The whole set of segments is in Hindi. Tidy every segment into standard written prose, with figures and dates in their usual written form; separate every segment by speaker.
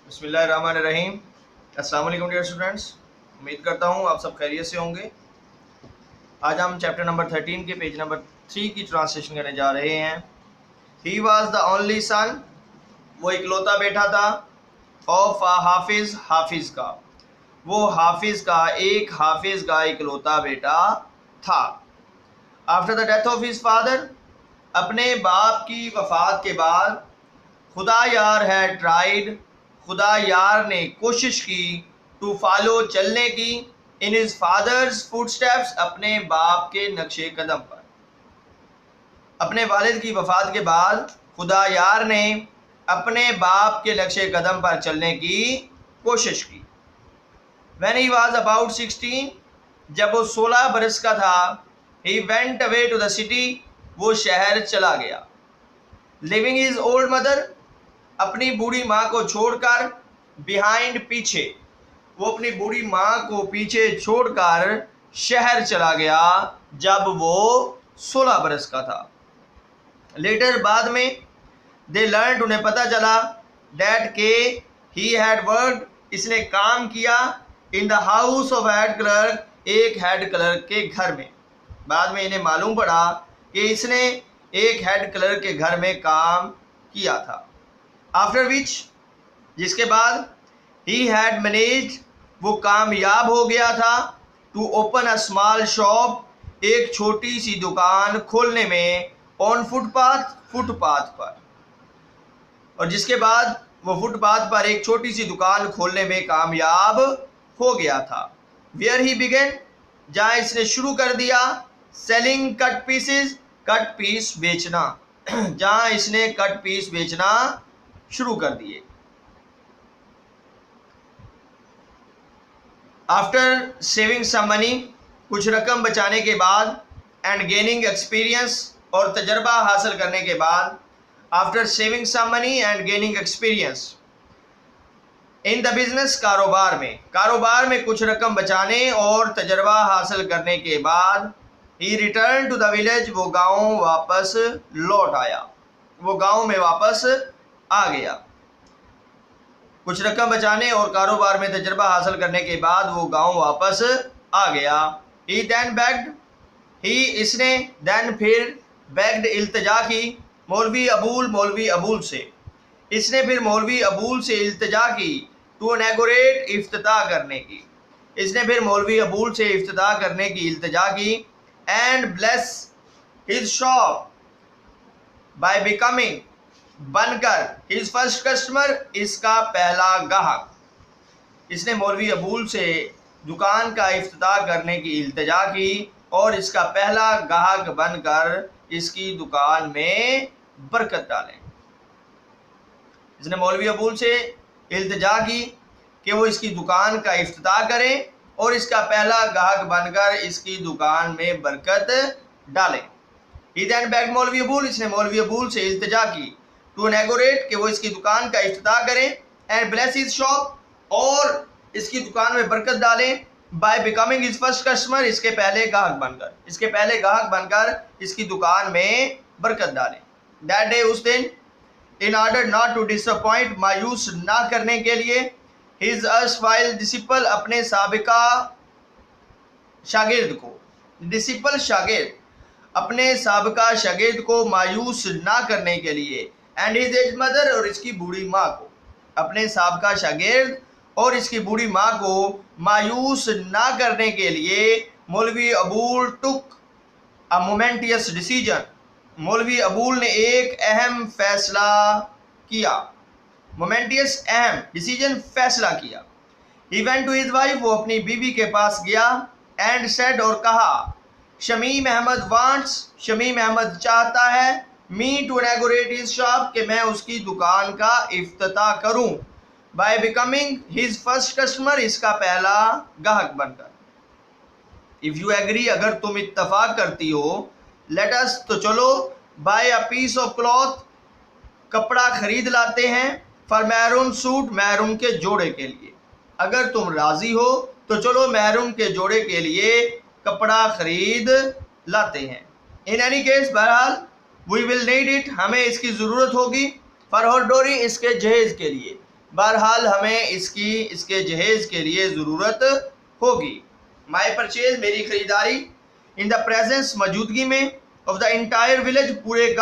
Speaker 1: बिस्मिल्लाहिर्रहमानिर्रहीम। अस्सलाम वालेकुम डियर स्टूडेंट्स, उम्मीद करता हूँ आप सब खैरियत से होंगे। आज हम चैप्टर नंबर 13 के पेज नंबर 3 की ट्रांसलेशन करने जा रहे हैं। He was the only son, वो इकलौता बेटा था, ऑफ आ हाफिज, हाफिज का, वो हाफिज का इकलौता बेटा था। After the death of his father, अपने बाप की वफात के बाद, खुदा यार है ट्राइड, खुदा यार ने कोशिश की, टू फॉलो चलने की, इन हिज फादर्स फुटस्टेप्स, अपने बाप के नक्शे कदम पर। अपने वालिद की वफात के बाद खुदा यार ने अपने बाप के नक्शे कदम पर चलने की कोशिश की। When he was about 16, जब वो 16 बरस का था, he went away to the city, वो शहर चला गया। Leaving his old mother, अपनी बूढ़ी माँ को छोड़कर, बिहाइंड पीछे, वो अपनी बूढ़ी माँ को पीछे छोड़कर शहर चला गया जब वो 16 बरस का था। लेटर बाद में, दे लर्न, उन्हें पता चला, दैट के ही हैड वर्क, इसने काम किया, in the house of head clerk, एक हेड क्लर्क के घर में। बाद में इन्हें मालूम पड़ा कि इसने एक हेड क्लर्क के घर में काम किया था। आफ्टर विच, जिसके बाद, ही हैड मैनेज्ड, वो कामयाब हो गया था, to open a small shop, एक छोटी सी दुकान खोलने में, ऑन फुटपाथ, फुटपाथ पर। और जिसके बाद वो फुटपाथ पर एक छोटी सी दुकान खोलने में कामयाब हो गया था। वेयर ही बिगन, जहाँ इसने शुरू कर दिया, selling cut pieces, cut piece बेचना, जहाँ इसने कट पीस बेचना शुरू कर दिए। आफ्टर सेविंग सम मनी, कुछ रकम बचाने के बाद, एंड गेनिंग एक्सपीरियंस, और तजर्बा हासिल करने के बाद, after saving some money and gaining experience, in the business, कारोबार में कुछ रकम बचाने और तजर्बा हासिल करने के बाद, ही रिटर्न टू द विलेज, वो गाँव वापस लौट आया, वो गाँव में वापस आ गया। कुछ रकम बचाने और कारोबार में तजर्बा हासिल करने के बाद वो गांव वापस आ गया। ही दैन बेग्ड, ही इसने, दैन फिर, बेग्ड इल्तिजा की, मौलवी अबूल से, इसने फिर मौलवी अबूल से इल्तिजा की, टू इनॉग्रेट, इफ्तिताह करने की, इसने फिर मौलवी अबूल से इफ्तिताह करने की इल्तिजा की, and bless his shop by becoming, बनकर, हिज फर्स्ट कस्टमर, इसका पहला गाहक, इसने मौलवी अबूल से दुकान का इफ्तिताह करने की इल्तिजा की और इसका पहला गाहक बनकर इसकी दुकान में बरकत डालें। इसने मौलवी अबूल से इल्तिजा की कि वो इसकी दुकान का इफ्तिताह करें और इसका पहला गाहक बनकर इसकी दुकान में बरकत डालें। ही देन बेग्ड मौलवी अबूल, इसने मौलवी अबूल से इल्तिजा की, टू इनॉग्रेट, कि वो इसकी दुकान का इफ्तिताह करें, एंड ब्लेस हिज शॉप, और इसकी दुकान में बरकत डालें, bye becoming his first customer, इसके पहले गाहक बनकर इसकी दुकान में बरकत डालें। दैट डे, उस दिन, in order not to disappoint, मायूस ना करने के लिए, हिज अर्सवाइल डिसिपल, अपने साबिका शागिर्द को, डिसिपल शागिर्द, अपने साबिका शागिर्द को मायूस ना करने के लिए, एंड हिज एज मदर, और इसकी बूढ़ी माँ को, अपने साबिका शागिर्द और इसकी बूढ़ी माँ को मायूस ना करने के लिए, मौलवी अबूल टुक अ मोमेंटियस डिसीजन, मौलवी अबूल ने एक अहम फैसला किया, मोमेंटियस, अहम, डिसीजन, फैसला किया। He went to his wife, वो अपनी बीवी के पास गया, एंड सेड, और कहा, शमीम अहमद वांट्स, शमीम अहमद चाहता है, me to inaugurate his shop, कि मैं उसकी दुकान का इफ्तिताह करूं, by becoming his first customer, इसका पहला गाहक बनकर। इफ यू एग्री, अगर तुम इत्तफाक करती हो, लेट अस, तो चलो, buy a piece of cloth, कपड़ा खरीद लाते हैं, फॉर मैरून सूट, मैरून के जोड़े के लिए। अगर तुम राजी हो तो चलो मैरून के जोड़े के लिए कपड़ा खरीद लाते हैं। इन एनी केस, बहरहाल, वी विल नीड इट, हमें इसकी ज़रूरत होगी, फॉर हर डोरी, इसके जहेज के लिए, बहरहाल हमें इसके जहेज के लिए ज़रूरत होगी। माई परचेज, मेरी खरीदारी, इन द प्रेजेंस, मौजूदगी में, ऑफ द इंटायर विलेज, पूरे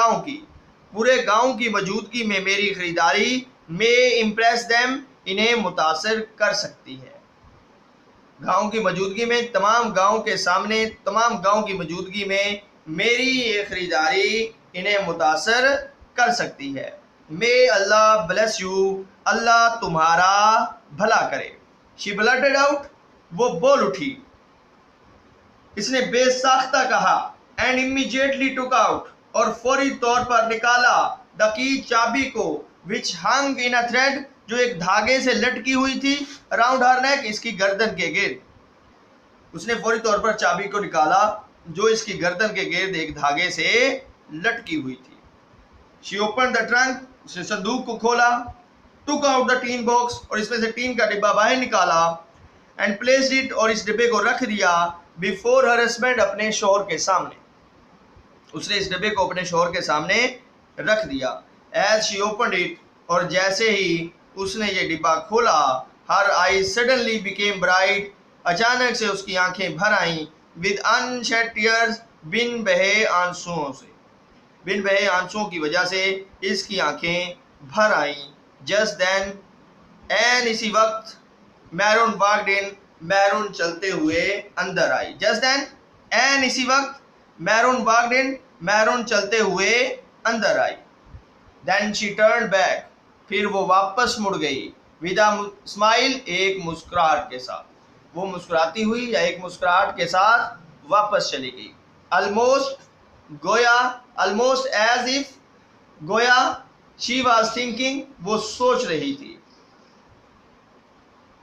Speaker 1: गांव की मौजूदगी में मेरी खरीदारी में इम्प्रेस देम, इन्हें मुतासर कर सकती है। गांव की मौजूदगी में, तमाम गांव की मौजूदगी में मेरी ये खरीदारी इन्हें मुतासर कर सकती है। मे अल्लाह ब्लेस यू, अल्लाह तुम्हारा भला करे। शी ब्लर्टेड आउट, वो बोल उठी, इसने बेसाख्ता कहा। एंड इमीडिएटली टुक आउट, और फौरी तौर पर निकाला, द की, चाबी को, विच हंग इन अ थ्रेड, जो एक धागे से लटकी हुई थी, अराउंड हर नेक, इसकी गर्दन के गिर्द। उसने फौरी तौर पर चाबी को निकाला जो इसकी गर्दन के गिर्द एक धागे से लटकी हुई थी। शी ओपन द ट्रंक, उसने संदूक को खोला, took out the tin box, और इसमें से टीन का डिब्बा बाहर निकाला, एंड प्लेस्ड इट, और इस डिब्बे को रख दिया, बिफोर हर हस्बैंड, अपने शोहर के सामने। उसने इस डिब्बे को अपने शोहर के सामने रख दिया। एज शी ओपनड इट, और जैसे ही उसने ये डिब्बा खोला, हर आई सडनली बिकेम ब्राइट, अचानक से उसकी आंखें भर आईं, विद अनशेड टीयर्स, बिन बहे आंसुओं से, बिन बहे आंसुओं की वजह से इसकी आंखें भर आईं। जस्ट देन, एन, इसी वक्त, मैरून वॉक्ड इन, मैरून चलते हुए अंदर आई। जस्ट देन, एन, इसी वक्त, मैरून वॉक्ड इन, मैरून चलते हुए अंदर आई। देन शी टर्न बैक, फिर वो वापस मुड़ गई, विद अ स्माइल, एक मुस्कुराहट के साथ। वो मुस्कुराती हुई या एक मुस्कुराहट के साथ वापस चली गई। ऑलमोस्ट, गोया, ऑलमोस्ट एज इफ, गोया, शी वाज थिंकिंग, वो सोच रही थी,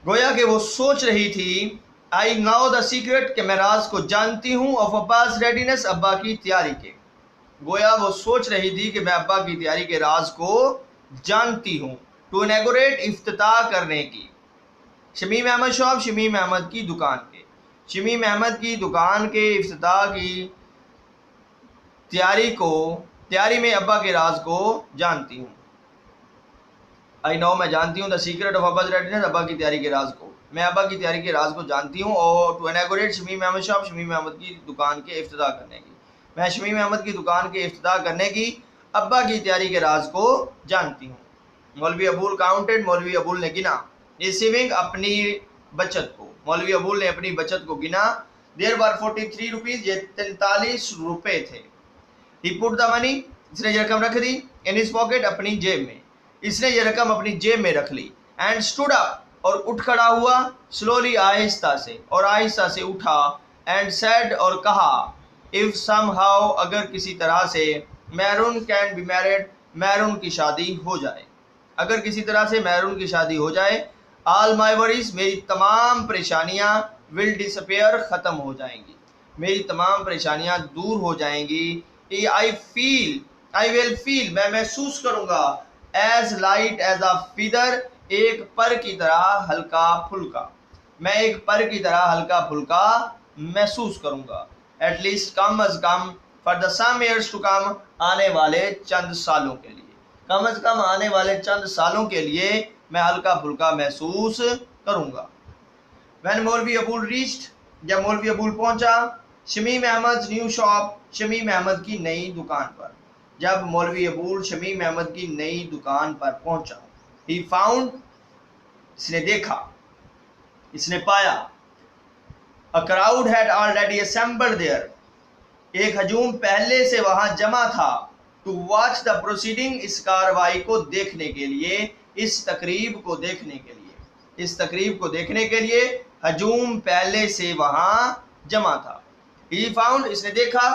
Speaker 1: गोया कि वो सोच रही थी। आई नाउ द सीक्रेट, कि मैं राज को जानती हूँ, ऑफ अब्बास रेडीनेस, अब्बा की तैयारी के। गोया वो सोच रही थी कि मैं अब्बा की तैयारी के राज को जानती हूँ। टू इनॉग्रेट, इफ्तिताह करने की। शमीम अहमद शॉप, शमीम अहमद की दुकान के, शमीम अहमद की दुकान के इफ्तिताह की तैयारी में अब्बा के राज को जानती हूँ। आई नो, मैं जानती हूँ, the secret of Abbas readiness, अब्बा की तैयारी के राज को, मैं अब्बा की तैयारी के राज को जानती हूँ। और to inaugurate Shamim Ahmed shop, Shamim Ahmed की दुकान के इफ्तिताह करने की, मैं शमीम अहमद की दुकान के इफ्तिताह करने की अब्बा की तैयारी के राज को जानती हूँ। मौलवी अबूल काउंटेड, मौलवी अबूल ने गिना, रिसीविंग, अपनी बचत को, मौलवी अबूल ने अपनी बचत को गिना। देयर वर 43 रुपीज, ये 43 रुपए थे। ही पुट द मनी, इसने ये रकम रख दी, इन हिज पॉकेट, अपनी जेब में, इसने ये रकम अपनी जेब में रख ली। एंड स्टूड अप, और उठ खड़ा हुआ, स्लोली, आहिस्ता से, और आहिस्ता से उठा। एंड सेड, और कहा, इफ समहाउ, अगर किसी तरह से, maroon can be married, maroon की शादी हो जाए, अगर किसी तरह से मैरून की शादी हो जाए, ऑल माई वरीज, मेरी तमाम परेशानियां, विल डिसअपेयर, ख़त्म हो जाएंगी, मेरी तमाम परेशानियां दूर हो जाएंगी। आई विल फील, मैं महसूस करूंगा, as light as a feather, एक पर की तरह हल्का फुल्का, मैं एक पर की तरह हल्का फुल्का महसूस करूंगा। एटलीस्ट, कम अज कम, for the some years to come, आने वाले चंद सालों के लिए, कम अज कम आने वाले चंद सालों के लिए मैं हल्का फुल्का महसूस करूंगा। वैन मौलवी अबूल रीच्ड, जब मौलवी अबूल पहुंचा, शमीम अहमद न्यू शॉप, शमीम अहमद की नई दुकान पर, जब मौलवी अबूल शमीम अहमद की नई दुकान पर पहुंचा, ही फाउंड, इसने देखा, इसने पाया, a crowd had already assembled there, एक हजूम पहले से वहां जमा था, टू वॉच द प्रोसीडिंग, इस कार्रवाई को देखने के लिए, इस तकरीब को देखने के लिए, इस तकरीब को देखने के लिए हजूम पहले से वहां जमा था। ही फाउंड, इसने देखा,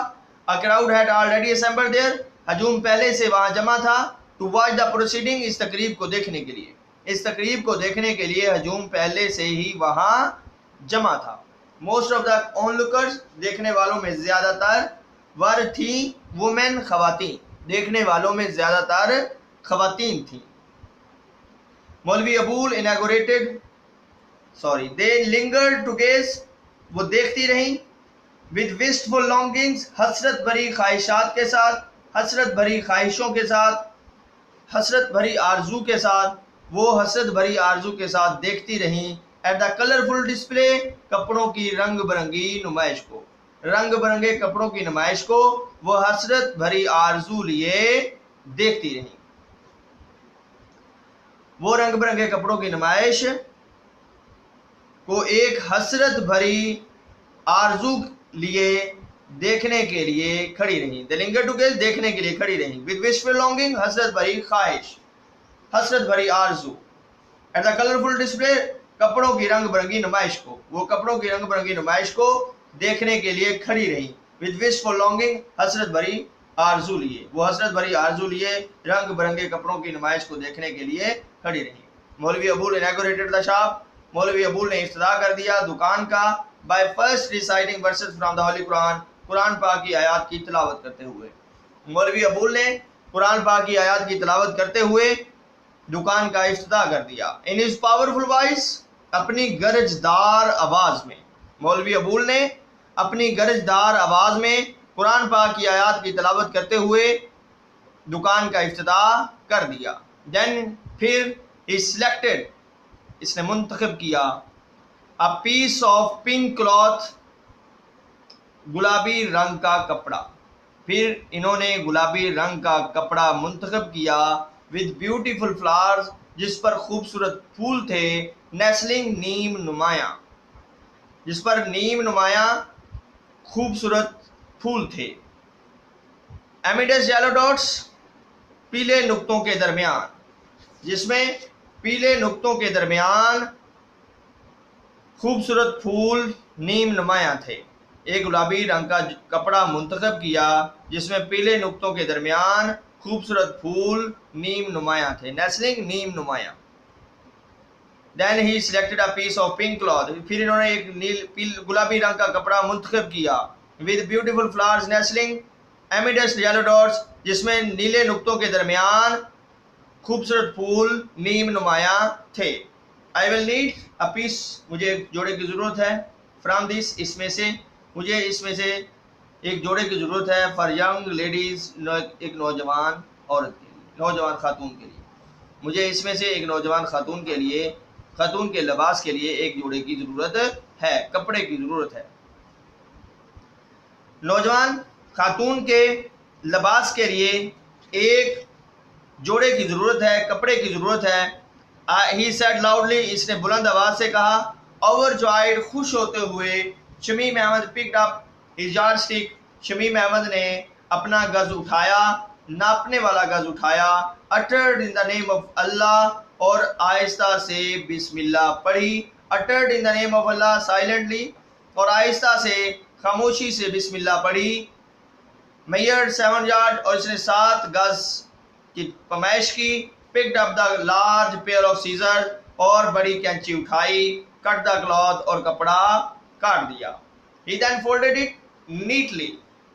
Speaker 1: a crowd had already assembled there, हजूम पहले से वहां जमा था, टू वॉच द प्रोसीडिंग, इस तकरीब को देखने के लिए, इस तकरीब को देखने के लिए हजूम पहले से ही वहां जमा था। मोस्ट ऑफ द ऑनलुकर्स, देखने वालों में ज्यादातर, वर थी वुमेन, खवातीन, देखने वालों में ज्यादातर खवातीन थी। मौलवी Abul inaugurated, they lingered to gaze, वो देखती रहीं, विद विस्टफुल लॉन्गिंग्स, हसरत भरी ख्वाहिशात के साथ, हसरत भरी ख्वाहिशों के साथ, हसरत भरी आरजू के साथ, वो हसरत भरी आरजू के साथ देखती रहीं एट द कलरफुल डिस्प्ले, कपड़ों की रंग बिरंगी नुमाइश को, रंग बिरंगे कपड़ों की नुमाइश को वो हसरत भरी आरजू लिए देखती रहीं। वो रंग बिरंगे कपड़ों की नुमाइश को एक हसरत भरी आरजू लिए देखने के लिए खड़ी रही। दे लिंगर टू गेज, देखने के लिए खड़ी रही। विद विशफुल लॉन्गिंग, हसरत भरी ख्वाहिश, हसरत भरी आरजू। एट द कलरफुल डिस्प्ले, कपड़ों की रंग बिरंगी नुमाइश को, वो कपड़ों की रंग बिरंगी नुमाइश को देखने के लिए खड़ी रही। विद विशफुल लॉन्गिंग, हसरत भरी आरजू लिए, वो हसरत भरी आरजू लिए रंग बिरंगे कपड़ों की नुमाइश को देखने के लिए खड़ी रही। मौलवी अबूल इनॉग्रेटेड द शॉप, मौलवी अबूल ने इफ्तिताह कर दिया दुकान का। By first reciting versus from the Holi Quran, Quran पाक की आयत की तिलावत करते हुए। मौलवी अबूल ने कुरान पाक की आयत की तिलावत करते हुए दुकान का इफ्तिताह कर दिया। इन हिज पावरफुल वॉइस, अपनी गरजदार आवाज में, मौलवी अबूल ने अपनी गरजदार आवाज में कुरान पाक की आयत की तिलावत करते हुए दुकान का इफ्तिताह कर दिया। देन फिर ही सिलेक्टेड, इसने मुंतखब किया, a piece of pink cloth, गुलाबी रंग का कपड़ा। फिर इन्होंने गुलाबी रंग का कपड़ा मुंतखब किया। विद ब्यूटीफुल फ्लावर्स, जिस पर खूबसूरत फूल थे। नेस्लिंग, नीम नुमाया, जिस पर नीम नुमाया खूबसूरत फूल थे। एमिडस येलो डॉट्स, पीले नुक्तों के दरमियान, जिसमें पीले नुक्तों के दरमियान खूबसूरत फूल नीम नुमाया थे। एक गुलाबी रंग का कपड़ा मुंतखब किया जिसमें पीले नुक्तों के दरमियान खूबसूरत फूल नीम नुमाया थे। नेस्लिंग, नीम नुमाया। Then he selected a piece of pink cloth, फिर इन्होंने एक गुलाबी रंग का कपड़ा मुंतखब किया। With beautiful flowers nestling amidst yellow dots, जिसमें नीले नुक्तों के दरमियान खूबसूरत फूल नीम नुमाया थे। I will need a piece, मुझे एक जोड़े की ज़रूरत है। फ्राम दिस, इसमें से, मुझे इसमें से एक जोड़े की ज़रूरत है। फॉर यंग लेडीज़, एक नौजवान औरत के लिए, नौजवान खातून के लिए। मुझे इसमें से एक नौजवान खातून के लिए, खातून के लिबास के लिए एक जोड़े की ज़रूरत है, कपड़े की ज़रूरत है। नौजवान खातून के लिबास के लिए एक जोड़े की ज़रूरत है, कपड़े की ज़रूरत है। ही सेड लाउडली, इसने बुलंद आवाज़ से कहा। ओवरजॉयड, खुश होते हुए। Shamim Ahmad picked up his yardstick, Shamim Ahmad ने अपना गज उठाया, नापने वाला गज उठाया। Uttered in the name of Allah, और आहिस्ता से बिस्मिल्लाह पढ़ी। Uttered in the name of Allah silently, और आहिस्ता से खामोशी से बिस्मिल्लाह पढ़ी। मेयर्ड 7 यार्ड, और इसने 7 गज की पमैश की। Picked up the large pair of scissor, और बड़ी कैंची उठाई। कट द क्लॉथ, और कपड़ा काट दिया। ही देन फोल्डेड इट नीटली,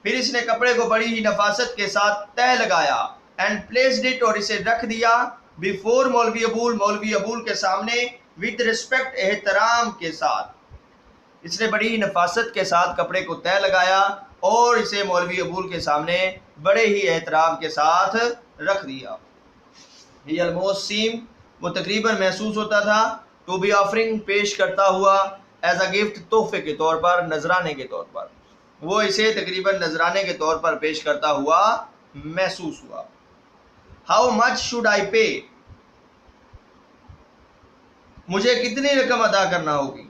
Speaker 1: फिर इसने कपड़े को बड़ी ही नफासत के साथ तह लगाया। एंड प्लेस्ड इट, और इसे रख दिया। बिफोर मौलवी अबूल, मौलवी अबूल के सामने। विद रिस्पेक्ट, एहतराम के साथ। इसने बड़ी ही नफासत के साथ कपड़े को तह लगाया और इसे मौलवी अबूल के सामने बड़े ही एहतराम के साथ रख दिया। ही ऑलमोस्ट सीम, वो तकरीबन महसूस होता था। टू बी ऑफरिंग, पेश करता हुआ। एज अ गिफ्ट, तोहफे के तौर पर, नजराने के तौर पर। वो इसे तकरीबन नजराने के तौर पर पेश करता हुआ महसूस हुआ। हाउ मच शुड आई पे, मुझे कितनी रकम अदा करना होगी।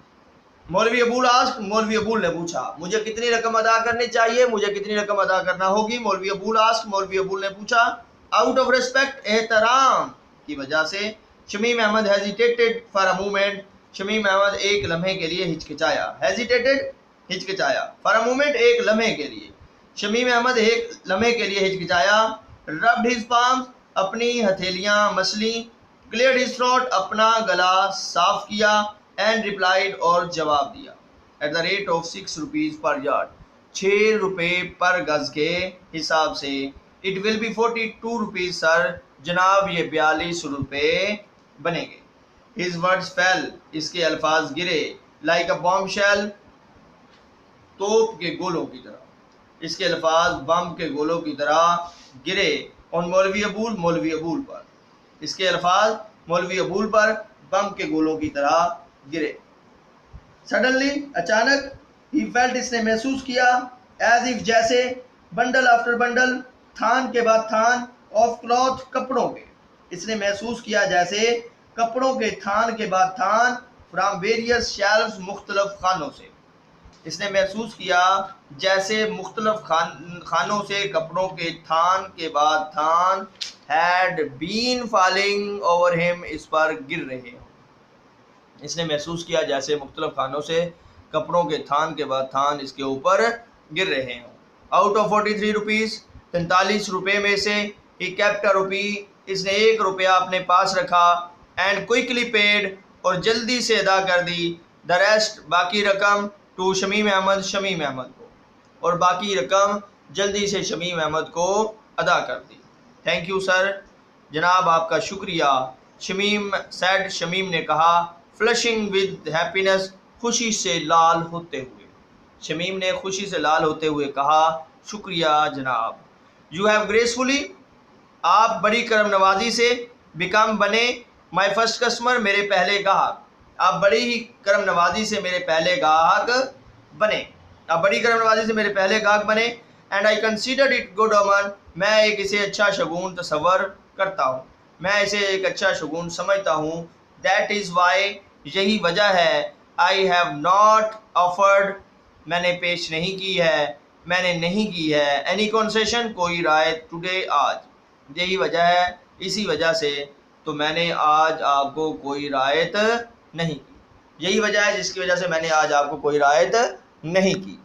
Speaker 1: मौलवी अबूल आस्क्ड, मौलवी अबूल ने पूछा, मुझे कितनी रकम अदा करनी चाहिए, मुझे कितनी रकम अदा करना होगी। मौलवी अबूल आस्क्ड, मौलवी अबूल ने पूछा। आउट ऑफ रिस्पेक्ट, एहतराम की वजह से। Shamim Ahmed hesitated for a moment, Shamim Ahmed एक लम्हे के लिए हिचकिचाया। हेजिटेटेड, हिचकिचाया। फॉर अ मोमेंट, एक लम्हे के लिए। शमीम अहमद एक लम्हे के लिए हिचकिचाया। रब्ड हिज पाम्स, अपनी हथेलियां मसली। क्लियर्ड हिज थ्रोट, अपना गला साफ किया। एंड रिप्लाइड, और जवाब दिया। At the rate of 6 rupees पर यार्ड, 6 रुपये पर गज के हिसाब से। It will be 42 rupees sir, जनाब ये 42 रुपये बनेंगे। हिज वर्ड्स फेल, इसके अल्फाज गिरे। लाइक अ बॉम्ब शेल, तोप के गोलों की तरह। इसके अल्फाज बम के गोलों की तरह गिरे। ऑन मौलवी अबूल, मौलवी अबूल पर। इसके अल्फाज मौलवी अबूल पर बम के गोलों की तरह गिरे। सडनली, अचानक, ही फेल्ट, इसने महसूस किया, एज इफ, जैसे, बंडल आफ्टर बंडल, थान के बाद थान, ऑफ क्लॉथ, कपड़ों के, इसने महसूस किया जैसे कपड़ों के थान के बाद थान, फ्रॉम वेरियस शेल्व्स, मुख्तलिफ खानों से, इसने महसूस किया जैसे मुख्तलिफ खानों से कपड़ों के थान के बाद थान had been falling over him, इस पर गिर रहे हों। इसने महसूस किया जैसे मुख्तलिफ खानों से कपड़ों के थान के बाद थान इसके ऊपर गिर रहे हों। आउट ऑफ 43 रुपीज़, 43 रुपये में से, ही केप्ट अ रुपी, इसने 1 रुपया अपने पास रखा, एंड क्विकली पेड, और जल्दी से अदा कर दी, द रेस्ट, बाकी रकम, टू शमीम अहमद, शमीम अहमद को, और बाकी रकम जल्दी से शमीम अहमद को अदा कर दी। थैंक यू सर, जनाब आपका शुक्रिया, शमीम सैड, शमीम ने कहा, फ्लशिंग विद हैप्पीनेस, खुशी से लाल होते हुए, शमीम ने खुशी से लाल होते हुए कहा, शुक्रिया जनाब। यू हैव ग्रेसफुली, आप बड़ी करम नवाजी से, बिकम, बने, माई फर्स्ट कस्टमर, मेरे पहले गाहक, आप बड़ी ही करम नवाजी से मेरे पहले गाहक बने, आप बड़ी करम नवाजी से मेरे पहले गाहक बने, and I considered it good ओमन, मैं एक इसे अच्छा शगुन तस्वर करता हूँ, मैं इसे एक अच्छा शगुन समझता हूँ, दैट इज़ वाई, यही वजह है, आई हैव नॉट ऑफर्ड, मैंने पेश नहीं की है, मैंने नहीं की है, एनी कंसेशन, कोई रायत, टुडे, आज, यही वजह है, इसी वजह से तो मैंने आज आपको कोई रायत नहीं की, यही वजह है जिसकी वजह से मैंने आज आपको कोई रायत नहीं की।